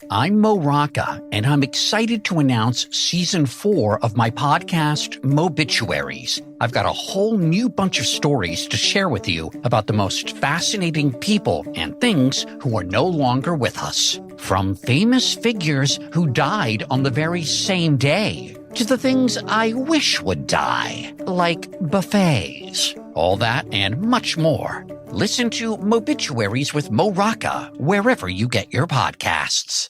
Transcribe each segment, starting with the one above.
I'm Mo Rocca, and I'm excited to announce Season 4 of my podcast, Mobituaries. I've got a whole new bunch of stories to share with you about the most fascinating people and things who are no longer with us. From famous figures who died on the very same day, to the things I wish would die, like buffets. All that and much more. Listen to Mobituaries with Mo Rocca wherever you get your podcasts.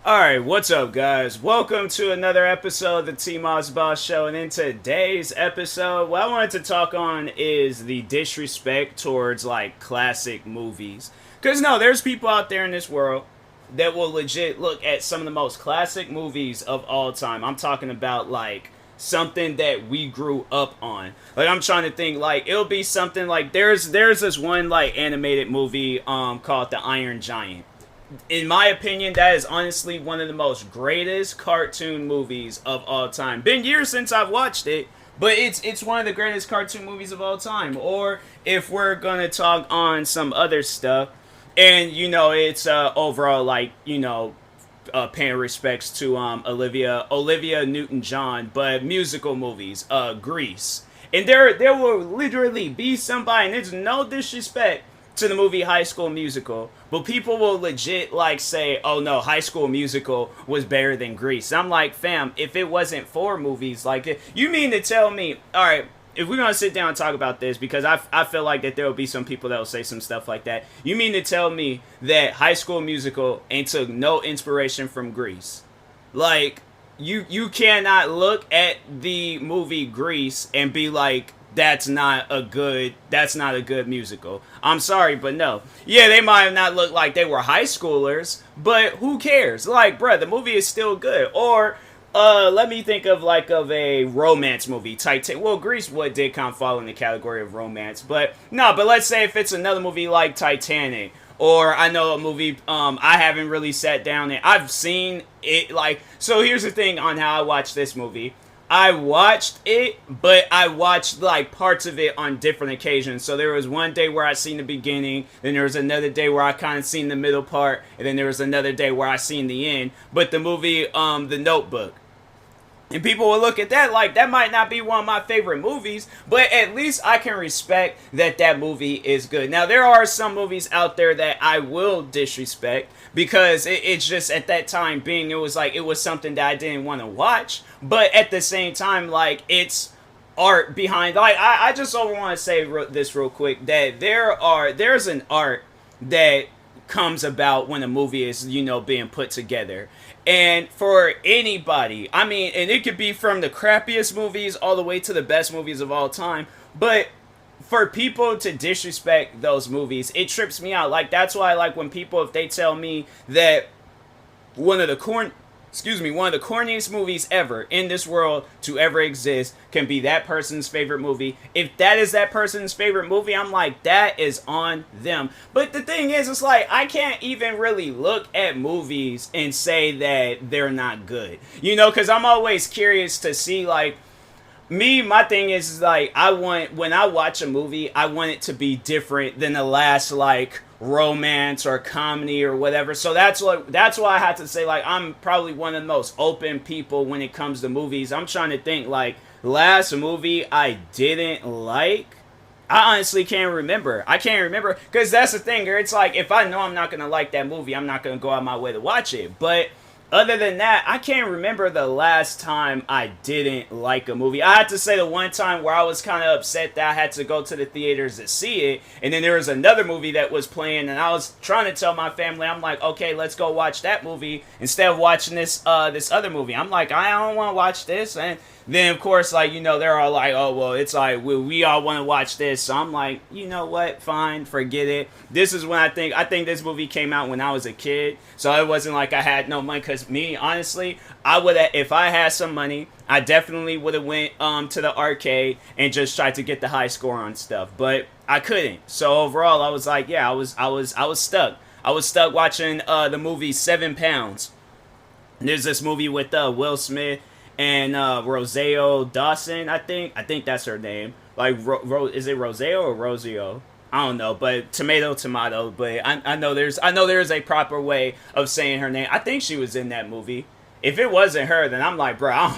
Alright, what's up guys? Welcome to another episode of the TMossBoss Show, and in today's episode, what I wanted to talk on is the disrespect towards, classic movies. Because, no, there's people out there in this world that will legit look at some of the most classic movies of all time. I'm talking about, something that we grew up on. I'm trying to think, it'll be something there's this one, animated movie, called The Iron Giant. In my opinion, that is honestly one of the most greatest cartoon movies of all time. Been years since I've watched it, but it's one of the greatest cartoon movies of all time. Or if we're gonna talk on some other stuff, and it's overall paying respects to Olivia Newton-John, but musical movies, Grease, and there will literally be somebody, and there's no disrespect to the movie High School Musical, but people will legit say, oh no, High School Musical was better than Grease. I'm like, fam, if it wasn't for movies like it, you mean to tell me, alright, if we're gonna sit down and talk about this, because I feel like that there will be some people that will say some stuff like that, you mean to tell me that High School Musical ain't took no inspiration from Grease? You cannot look at the movie Grease and be like, that's not a good musical. I'm sorry, but no. Yeah, they might have not looked like they were high schoolers, but who cares? Bruh, the movie is still good. Or, let me think of a romance movie. Well, Grease did kind of fall in the category of romance, but let's say if it's another movie like Titanic, or I know a movie, I haven't really sat down and I've seen it, so here's the thing on how I watched this movie. I watched it, but I watched parts of it on different occasions. So there was one day where I seen the beginning, then there was another day where I kind of seen the middle part, and then there was another day where I seen the end. But the movie, The Notebook. And people will look at that that might not be one of my favorite movies, but at least I can respect that movie is good. Now, there are some movies out there that I will disrespect because it's just at that time being, it was something that I didn't want to watch, but at the same time, it's art behind, I just want to say this real quick, that there's an art that comes about when a movie is, being put together. And for anybody, and it could be from the crappiest movies all the way to the best movies of all time, but for people to disrespect those movies, it trips me out. That's why I when people, if they tell me that one of the corniest movies ever in this world to ever exist can be that person's favorite movie. If that is that person's favorite movie, I'm like, that is on them. But the thing is, it's I can't even really look at movies and say that they're not good. Because I'm always curious to see, my thing is, when I watch a movie, I want it to be different than the last, romance or comedy or whatever. So that's why I have to say, I'm probably one of the most open people when it comes to movies. I'm trying to think, last movie I didn't like, I honestly can't remember. I can't remember, because that's the thing, it's if I know I'm not going to like that movie, I'm not going to go out my way to watch it. But other than that, I can't remember the last time I didn't like a movie. I had to say the one time where I was kind of upset that I had to go to the theaters to see it, and then there was another movie that was playing, and I was trying to tell my family, I'm like, okay, let's go watch that movie instead of watching this other movie. I'm like, I don't want to watch this, and then of course, they're all like, oh, well, it's we all want to watch this, so I'm like, you know what, fine, forget it. This is when I think this movie came out when I was a kid, so it wasn't I had no money, because me, honestly, I would have, if I had some money, I definitely would have went to the arcade and just tried to get the high score on stuff, but I couldn't. So overall, I was like, yeah, I was stuck. I was stuck watching the movie 7 Pounds. There's this movie with Will Smith and Rosario Dawson, I think that's her name. Like, is it Roseo or Rosio? I don't know, but tomato. But I know there's a proper way of saying her name. I think she was in that movie. If it wasn't her, then I'm like, bro,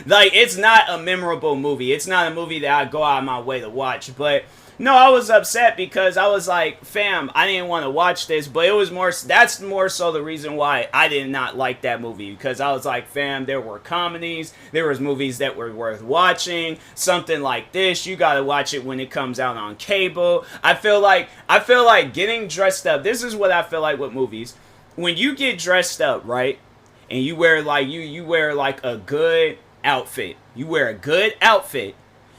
like, it's not a memorable movie. It's not a movie that I go out of my way to watch. But no, I was upset because I was like, fam, I didn't want to watch this, but that's more so the reason why I did not like that movie, because I was like, fam, there were comedies, there was movies that were worth watching. Something like this, you gotta watch it when it comes out on cable. I feel like getting dressed up, this is what I feel like with movies. When you get dressed up, right, and you wear like you wear like a good outfit. You wear a good outfit.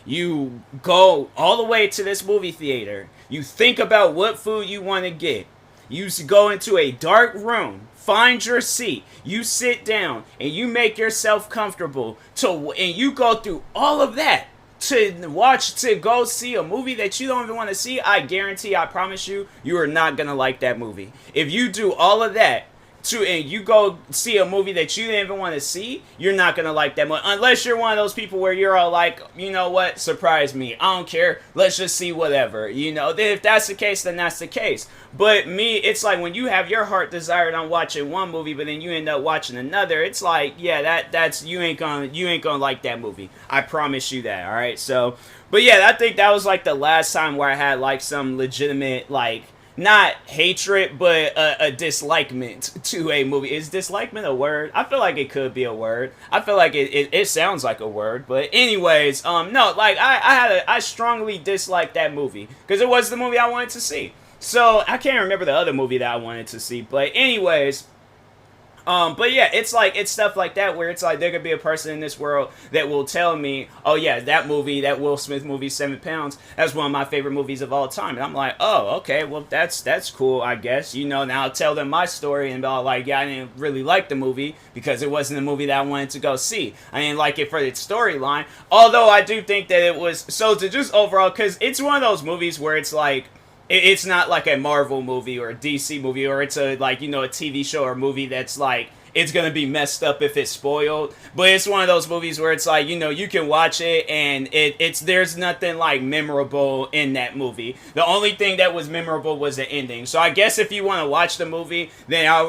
You go all the way to this movie theater. You think about what food you want to get. You go into a dark room, find your seat. You sit down and you make yourself comfortable. And you go through all of that to go see a movie that you don't even want to see. I guarantee, I promise you, you are not going to like that movie. If you do all of that, and you go see a movie that you didn't even want to see, you're not going to like that movie. Unless you're one of those people where you're all like, you know what, surprise me. I don't care. Let's just see whatever. You know, if that's the case, then that's the case. But me, it's like when you have your heart desired on watching one movie, but then you end up watching another, it's like, yeah, that's you ain't gonna like that movie. I promise you that, all right? So, but yeah, I think that was like the last time where I had like some legitimate, like, not hatred, but a dislikement to a movie. Is dislikement a word? I feel like it could be a word. I feel like it sounds like a word. But anyways, no, like I strongly disliked that movie because it was the movie I wanted to see. So I can't remember the other movie that I wanted to see. But anyways, but yeah, it's stuff like that where it's like there could be a person in this world that will tell me, oh yeah, that Will Smith movie, 7 Pounds, that's one of my favorite movies of all time. And I'm like, oh, okay, well that's cool, I guess. You know, now I'll tell them my story and be all like, yeah, I didn't really like the movie because it wasn't a movie that I wanted to go see. I didn't like it for its storyline. Although I do think that it was, so to just overall, because it's one of those movies where it's like, it's not like a Marvel movie or a DC movie, or it's a, like, you know, a TV show or movie that's like, it's gonna be messed up if it's spoiled. But it's one of those movies where it's like, you know, you can watch it and there's nothing like memorable in that movie. The only thing that was memorable was the ending. So I guess if you want to watch the movie, then I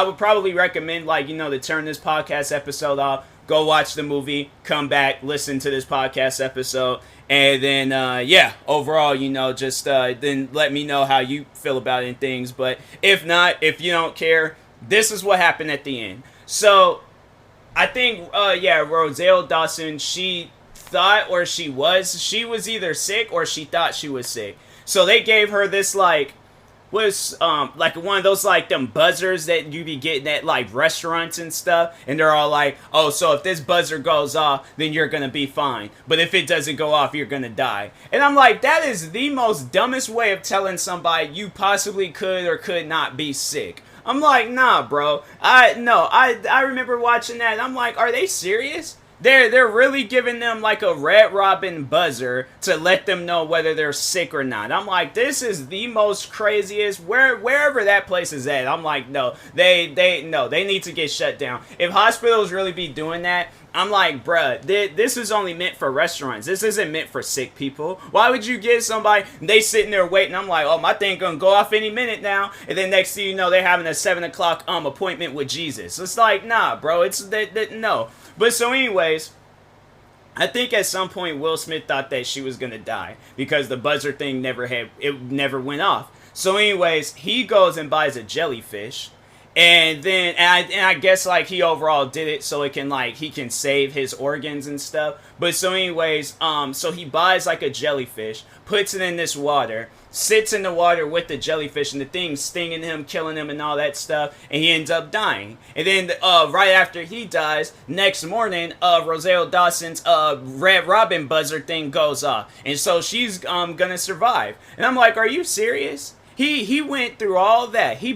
would probably recommend, like, you know, to turn this podcast episode off, go watch the movie, come back, listen to this podcast episode, and then, yeah, overall, you know, just then let me know how you feel about it and things. But if not, if you don't care, this is what happened at the end. So, I think, yeah, Rosario Dawson, she thought, or she was either sick or she thought she was sick. So they gave her this, like, like one of those, like, them buzzers that you be getting at, like, restaurants and stuff, and they're all like, oh, so if this buzzer goes off, then you're gonna be fine, but if it doesn't go off, you're gonna die. And I'm like, that is the most dumbest way of telling somebody you possibly could or could not be sick. I'm like, nah, bro. I remember watching that, and I'm like, are they serious? They're really giving them like a Red Robin buzzer to let them know whether they're sick or not. I'm like, this is the most craziest, wherever that place is at. I'm like, no, they need to get shut down. If hospitals really be doing that, I'm like, bruh, this is only meant for restaurants. This isn't meant for sick people. Why would you get somebody, they sitting there waiting, I'm like, oh, my thing gonna go off any minute now, and then next thing you know, they're having a 7 o'clock appointment with Jesus. It's like, nah, bro, it's, no. But so anyways, I think at some point Will Smith thought that she was gonna die because the buzzer thing never went off. So anyways, he goes and buys a jellyfish. And then, I guess, like, he overall did it so it can, like, he can save his organs and stuff. But so anyways, so he buys, like, a jellyfish, puts it in this water, sits in the water with the jellyfish, and the thing's stinging him, killing him, and all that stuff, and he ends up dying. And then, right after he dies, next morning, Rosario Dawson's, Red Robin buzzer thing goes off. And so she's, gonna survive. And I'm like, are you serious? He went through all that. He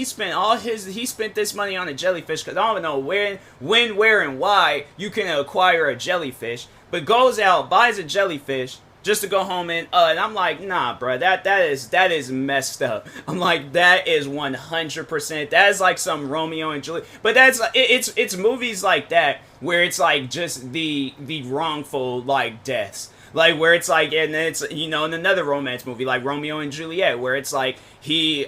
spent this money on a jellyfish, because I don't know when, where, and why you can acquire a jellyfish, but goes out, buys a jellyfish, just to go home and I'm like, nah, bro, that is messed up. I'm like, that is 100%. That is like some Romeo and Juliet. But that's it's movies like that where it's like just the wrongful like deaths. Like where it's like, and it's, you know, in another romance movie like Romeo and Juliet, where it's like who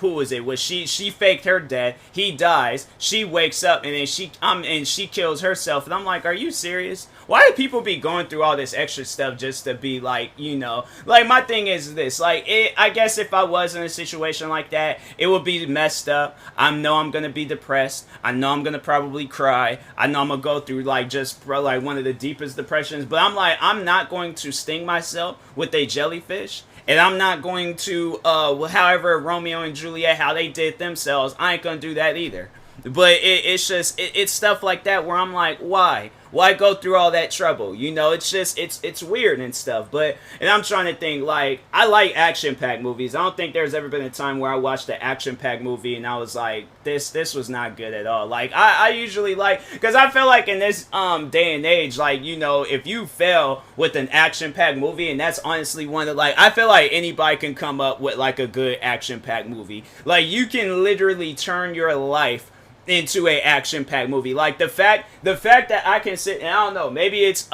was it? Was she faked her death? He dies. She wakes up and then she kills herself. And I'm like, are you serious? Why do people be going through all this extra stuff just to be like, you know, like my thing is this, like I guess if I was in a situation like that, it would be messed up. I know I'm gonna be depressed. I know I'm gonna probably cry. I know I'm gonna go through like just like one of the deepest depressions. But I'm like, I'm not going to sting myself with a jellyfish. And I'm not going to, however Romeo and Juliet, how they did themselves, I ain't gonna do that either. But it's just, it's stuff like that where I'm like, why? Why go through all that trouble? You know, it's just, it's weird and stuff. But, and I'm trying to think, like, I like action-packed movies. I don't think there's ever been a time where I watched an action-packed movie and I was like, this was not good at all. Like, I usually like, because I feel like in this day and age, like, you know, if you fail with an action-packed movie, and that's honestly one of, like, I feel like anybody can come up with, like, a good action-packed movie. Like, you can literally turn your life into a action-packed movie. Like the fact that I can sit, and I don't know, maybe it's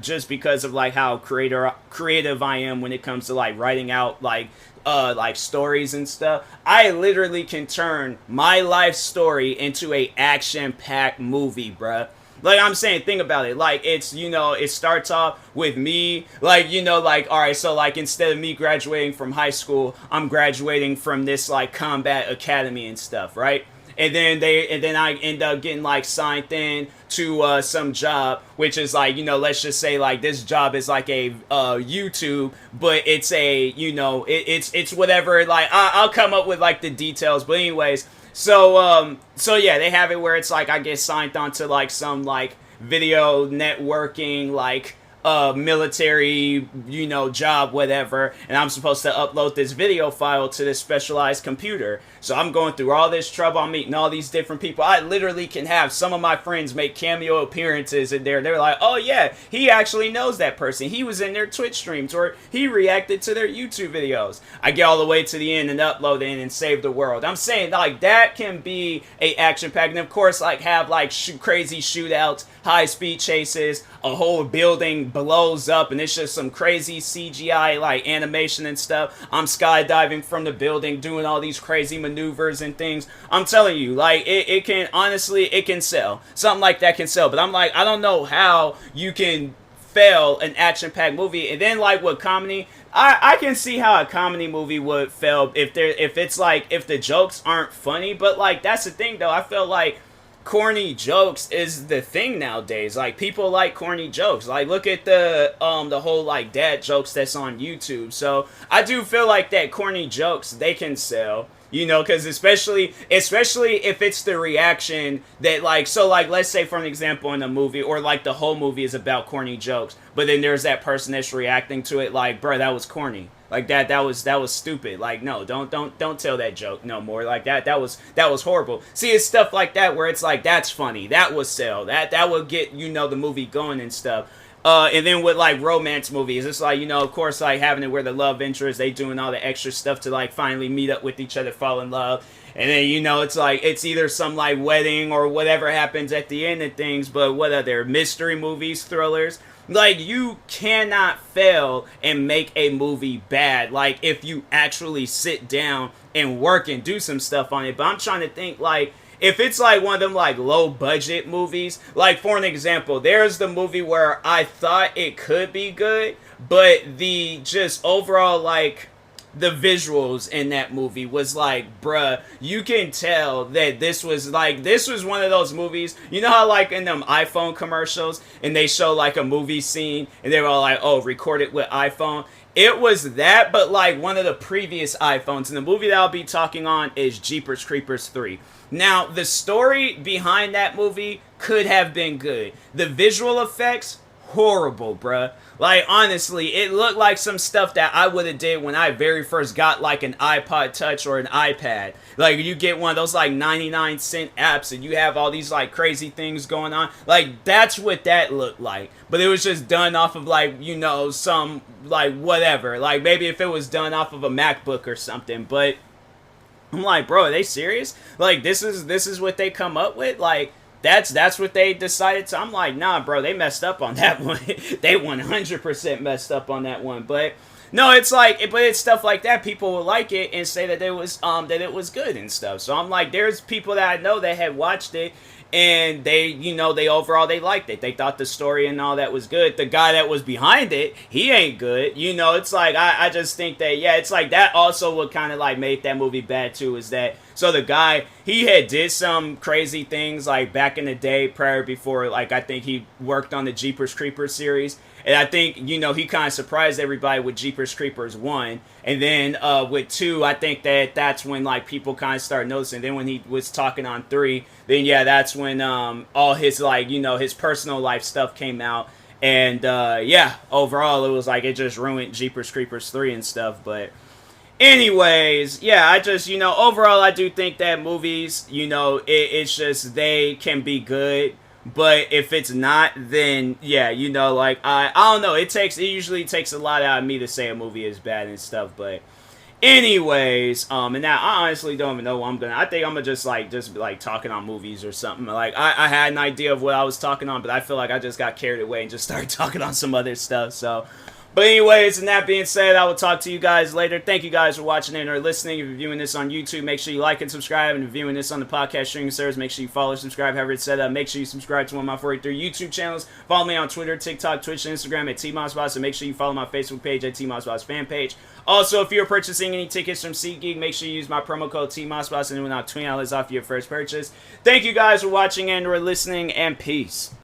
just because of like how creative I am when it comes to like writing out like stories and stuff. I literally can turn my life story into a action-packed movie, bruh. Like I'm saying, think about it. Like it's, you know, it starts off with me, like, you know, like, all right, so like instead of me graduating from high school, I'm graduating from this like combat academy and stuff, right? And then I end up getting like signed in to some job, which is like, you know, let's just say like this job is like a YouTube, but it's a, you know, it's whatever. Like I'll come up with like the details, but anyways, so yeah, they have it where it's like I get signed on to like some like video networking like military, you know, job, whatever, and I'm supposed to upload this video file to this specialized computer. So I'm going through all this trouble. I'm meeting all these different people. I literally can have some of my friends make cameo appearances in there. They're like, oh yeah, he actually knows that person. He was in their Twitch streams, or he reacted to their YouTube videos. I get all the way to the end and upload it and save the world. I'm saying like that can be a action pack, and of course like have like crazy shootouts, high speed chases, a whole building blows up and it's just some crazy CGI like animation and stuff. I'm skydiving from the building, doing all these crazy maneuvers and things. I'm telling you, like it can, honestly, it can sell. Something like that can sell. But I'm like, I don't know how you can fail an action-packed movie. And then like with comedy, I can see how a comedy movie would fail if it's like, if the jokes aren't funny. But like that's the thing though, I feel like corny jokes is the thing nowadays. Like people like corny jokes. Like look at the whole like dad jokes that's on YouTube. So I do feel like that corny jokes, they can sell. You know, because especially if it's the reaction that like, so like let's say for an example in a movie, or like the whole movie is about corny jokes, but then there's that person that's reacting to it like, bro, that was corny. Like that was stupid. Like no, don't tell that joke no more. Like that was horrible. See, it's stuff like that where it's like, that's funny. That would sell. That would get, you know, the movie going and stuff. And then with like romance movies, it's like, you know, of course, like having it where the love interest, they doing all the extra stuff to like finally meet up with each other, fall in love. And then, you know, it's like, it's either some like wedding or whatever happens at the end of things. But what other mystery movies, thrillers? Like, you cannot fail and make a movie bad, like, if you actually sit down and work and do some stuff on it. But I'm trying to think, like, if it's like one of them like low budget movies, like for an example, there's the movie where I thought it could be good, but the just overall like the visuals in that movie was like, bruh, you can tell that this was one of those movies, you know how like in them iPhone commercials and they show like a movie scene and they're all like, oh, record it with iPhone. It was that, but like one of the previous iPhones. And the movie that I'll be talking on is Jeepers Creepers 3. Now, the story behind that movie could have been good. The visual effects, horrible, bruh. Like, honestly, it looked like some stuff that I would have did when I very first got, like, an iPod Touch or an iPad. Like, you get one of those, like, 99-cent apps and you have all these, like, crazy things going on. Like, that's what that looked like. But it was just done off of, like, you know, some, like, whatever. Like, maybe if it was done off of a MacBook or something. But I'm like, bro, are they serious? Like, this is what they come up with? Like, that's what they decided to. I'm like, nah, bro, they messed up on that one. They 100% messed up on that one. But no, it's like, but it's stuff like that. People will like it and say that it was good and stuff. So I'm like, there's people that I know that had watched it and they, you know, they overall they liked it. They thought the story and all that was good. The guy that was behind it, he ain't good. You know, it's like I just think that, yeah, it's like that also what kind of like made that movie bad too, is that so the guy, he had did some crazy things like back in the day prior before, like I think he worked on the Jeepers Creepers series. And I think, you know, he kind of surprised everybody with Jeepers Creepers 1. And then with 2, I think that's when, like, people kind of started noticing. Then when he was talking on 3, then, yeah, that's when all his, like, you know, his personal life stuff came out. And, yeah, overall, it was like it just ruined Jeepers Creepers 3 and stuff. But anyways, yeah, I just, you know, overall, I do think that movies, you know, it's just they can be good. But if it's not, then yeah, you know, like I don't know. It usually takes a lot out of me to say a movie is bad and stuff. But anyways, and now I honestly don't even know what I'm gonna. I think I'm gonna just be like talking on movies or something. Like I had an idea of what I was talking on, but I feel like I just got carried away and just started talking on some other stuff. So. But anyways, and that being said, I will talk to you guys later. Thank you guys for watching and or listening. If you're viewing this on YouTube, make sure you like and subscribe. And if you're viewing this on the podcast streaming service, make sure you follow, subscribe, however it's set up. Make sure you subscribe to one of my 43 YouTube channels. Follow me on Twitter, TikTok, Twitch, and Instagram at TMossBoss. And make sure you follow my Facebook page at TMossBoss fan page. Also, if you're purchasing any tickets from SeatGeek, make sure you use my promo code TMossBoss and it will knock $20 off your first purchase. Thank you guys for watching and or listening, and peace.